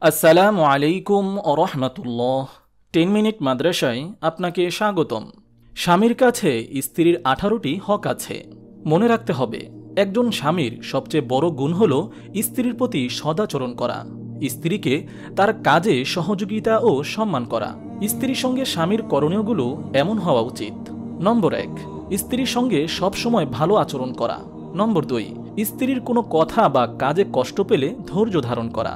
আসসালামু আলাইকুম ও রহমতুল্লাহ। 10 মিনিট মাদ্রাসায় আপনাকে স্বাগতম। স্বামীর কাছে স্ত্রীর 18টি হক আছে। মনে রাখতে হবে, একজন স্বামীর সবচেয়ে বড় গুণ হল স্ত্রীর প্রতি সদাচরণ করা, স্ত্রীকে তার কাজে সহযোগিতা ও সম্মান করা। স্ত্রীর সঙ্গে স্বামীর করণীয়গুলো এমন হওয়া উচিত। নম্বর 1, স্ত্রীর সঙ্গে সবসময় ভালো আচরণ করা। নম্বর 2, স্ত্রীর কোনো কথা বা কাজে কষ্ট পেলে ধৈর্য ধারণ করা।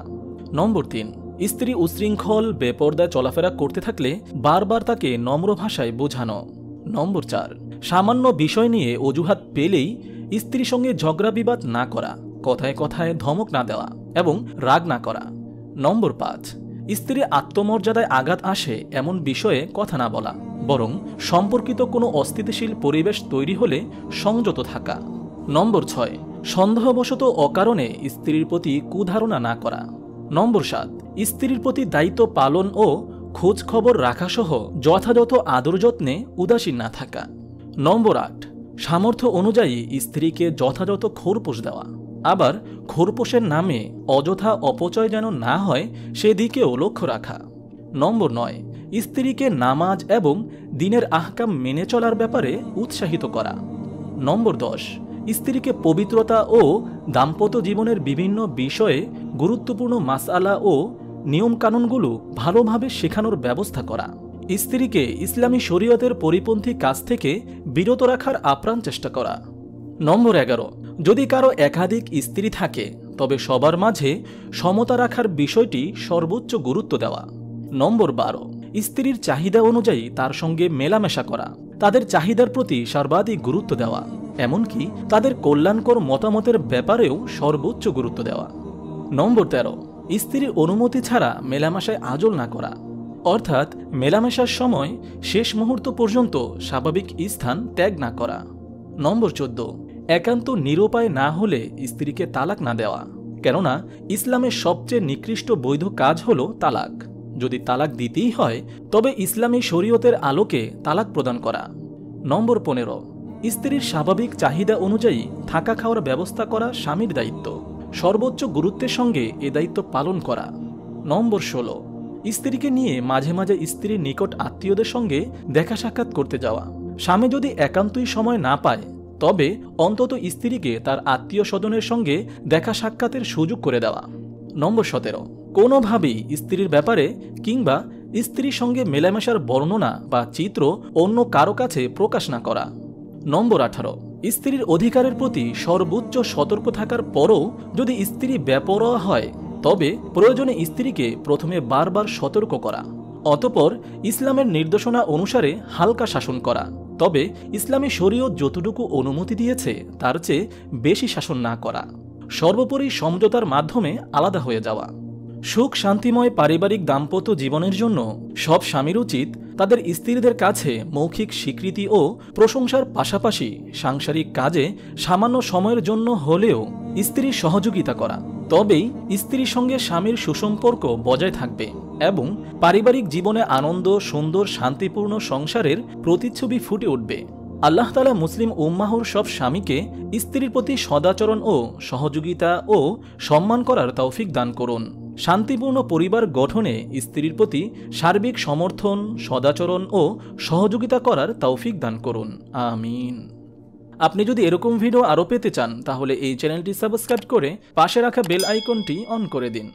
নম্বর 3, স্ত্রী উশৃঙ্খল বেপরদায় চলাফেরা করতে থাকলে বারবার তাকে নম্র ভাষায় বোঝানো। নম্বর 4, সামান্য বিষয় নিয়ে অজুহাত পেলেই স্ত্রীর সঙ্গে ঝগড়া বিবাদ না করা, কথায় কথায় ধমক না দেওয়া এবং রাগ না করা। নম্বর 5, স্ত্রীর আত্মমর্যাদায় আঘাত আসে এমন বিষয়ে কথা না বলা, বরং সম্পর্কিত কোনো অস্থিতিশীল পরিবেশ তৈরি হলে সংযত থাকা। নম্বর 6, সন্দেহবশত অকারণে স্ত্রীর প্রতি কুধারণা না করা। নম্বর 7, স্ত্রীর প্রতি দায়িত্ব পালন ও খোঁজ খবর রাখা সহ যথাযথ আদর যত্নে উদাসীন না থাকা। নম্বর 8, সামর্থ্য অনুযায়ী স্ত্রীকে যথাযথ খোরপোশ দেওয়া, আবার খোরপোশের নামে অযথা অপচয় যেন না হয় সেদিকেও লক্ষ্য রাখা। নম্বর 9, স্ত্রীকে নামাজ এবং দ্বীনের আহকাম মেনে চলার ব্যাপারে উৎসাহিত করা। নম্বর 10, স্ত্রীকে পবিত্রতা ও দাম্পত্য জীবনের বিভিন্ন বিষয়ে গুরুত্বপূর্ণ মাসআলা ও নিয়মকানুনগুলো ভালোভাবে শেখানোর ব্যবস্থা করা। স্ত্রীকে ইসলামী শরীয়তের পরিপন্থী কাজ থেকে বিরত রাখার আপ্রাণ চেষ্টা করা। নম্বর 11, যদি কারো একাধিক স্ত্রী থাকে তবে সবার মাঝে সমতা রাখার বিষয়টি সর্বোচ্চ গুরুত্ব দেওয়া। নম্বর 12, স্ত্রীর চাহিদা অনুযায়ী তার সঙ্গে মেলামেশা করা, তাদের চাহিদার প্রতি সর্বাধিক গুরুত্ব দেওয়া, এমনকি তাদের কল্যাণকর মতামতের ব্যাপারেও সর্বোচ্চ গুরুত্ব দেওয়া। নম্বর 13, স্ত্রীর অনুমতি ছাড়া মেলামেশায় আজল না করা, অর্থাৎ মেলামেশার সময় শেষ মুহূর্ত পর্যন্ত স্বাভাবিক স্থান ত্যাগ না করা। নম্বর 14, একান্ত নিরুপায় না হলে স্ত্রীকে তালাক না দেওয়া, কেননা ইসলামের সবচেয়ে নিকৃষ্ট বৈধ কাজ হল তালাক। যদি তালাক দিতেই হয় তবে ইসলামী শরীয়তের আলোকে তালাক প্রদান করা। নম্বর 15, স্ত্রীর স্বাভাবিক চাহিদা অনুযায়ী থাকা খাওয়ার ব্যবস্থা করা স্বামীর দায়িত্ব, সর্বোচ্চ গুরুত্বের সঙ্গে এ দায়িত্ব পালন করা। নম্বর 16, স্ত্রীকে নিয়ে মাঝে মাঝে স্ত্রীর নিকট আত্মীয়দের সঙ্গে দেখা সাক্ষাৎ করতে যাওয়া। স্বামী যদি একান্তই সময় না পায় তবে অন্তত স্ত্রীকে তার আত্মীয় স্বজনের সঙ্গে দেখা সাক্ষাতের সুযোগ করে দেওয়া। নম্বর 17, কোনোভাবেই স্ত্রীর ব্যাপারে কিংবা স্ত্রীর সঙ্গে মেলামেশার বর্ণনা বা চিত্র অন্য কারো কাছে প্রকাশ না করা। নম্বর 18, স্ত্রীর অধিকারের প্রতি সর্বোচ্চ সতর্ক থাকার পরও যদি স্ত্রী বেপরোয়া হয় তবে প্রয়োজনে স্ত্রীকে প্রথমে বারবার সতর্ক করা, অতঃপর ইসলামের নির্দেশনা অনুসারে হালকা শাসন করা, তবে ইসলামী শরীয়ত যতটুকু অনুমতি দিয়েছে তার চেয়ে বেশি শাসন না করা, সর্বোপরি সমঝোতার মাধ্যমে আলাদা হয়ে যাওয়া। সুখ শান্তিময় পারিবারিক দাম্পত্য জীবনের জন্য সব স্বামীর উচিত তাদের স্ত্রীদের কাছে মৌখিক স্বীকৃতি ও প্রশংসার পাশাপাশি সাংসারিক কাজে সামান্য সময়ের জন্য হলেও স্ত্রীর সহযোগিতা করা, তবেই স্ত্রীর সঙ্গে স্বামীর সুসম্পর্ক বজায় থাকবে এবং পারিবারিক জীবনে আনন্দ, সুন্দর, শান্তিপূর্ণ সংসারের প্রতিচ্ছবি ফুটে উঠবে। আল্লাহ তাআলা মুসলিম উম্মাহর সব স্বামীকে স্ত্রীর প্রতি সদাচরণ ও সহযোগিতা ও সম্মান করার তৌফিক দান করুন। শান্তিপূর্ণ পরিবার গঠনে স্ত্রীর প্রতি সার্বিক সমর্থন, সদাচরণ ও সহযোগিতা করার তৌফিক দান করুন। আমিন। আপনি যদি এরকম ভিডিও আরও পেতে চান তাহলে এই চ্যানেলটি সাবস্ক্রাইব করে পাশে রাখা বেল আইকনটি অন করে দিন।